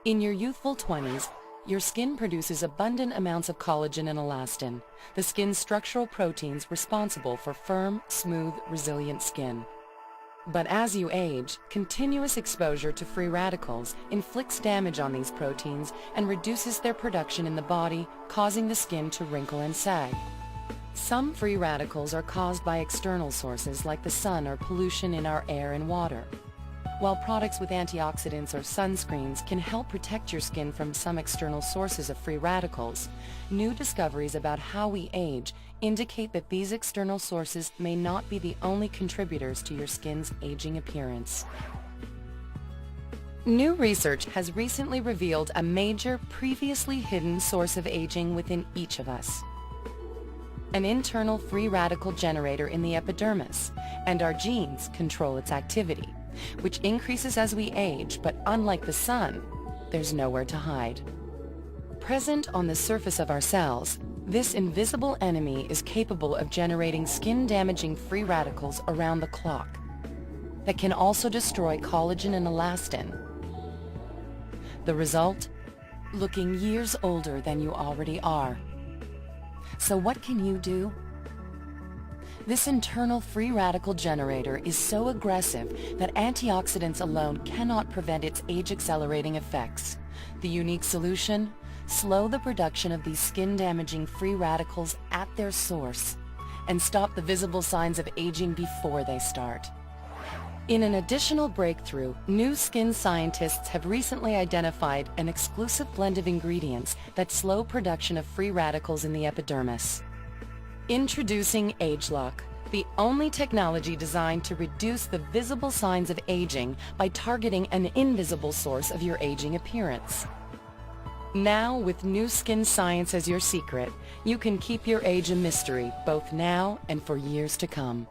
In your youthful 20s, your skin produces abundant amounts of collagen and elastin, the skin's structural proteins responsible for firm, smooth, resilient skin. But as you age, continuous exposure to free radicals inflicts damage on these proteins and reduces their production in the body, causing the skin to wrinkle and sag. Some free radicals are caused by external sources like the sun or pollution in our air and water. While products with antioxidants or sunscreens can help protect your skin from some external sources of free radicals, new discoveries about how we age indicate that these external sources may not be the only contributors to your skin's aging appearance. New research has recently revealed a major, previously hidden source of aging within each of us. An internal free radical generator in the epidermis, and our genes control its activity, which increases as we age, but unlike the sun, there's nowhere to hide. Present on the surface of our cells, this invisible enemy is capable of generating skin-damaging free radicals around the clock that can also destroy collagen and elastin. The result? Looking years older than you already are. So what can you do? This internal free radical generator is so aggressive that antioxidants alone cannot prevent its age-accelerating effects. The unique solution? Slow the production of these skin-damaging free radicals at their source and stop the visible signs of aging before they start. In an additional breakthrough, new skin scientists have recently identified an exclusive blend of ingredients that slow production of free radicals in the epidermis. Introducing ageLOC, the only technology designed to reduce the visible signs of aging by targeting an invisible source of your aging appearance. Now, with new skin science as your secret, you can keep your age a mystery both now and for years to come.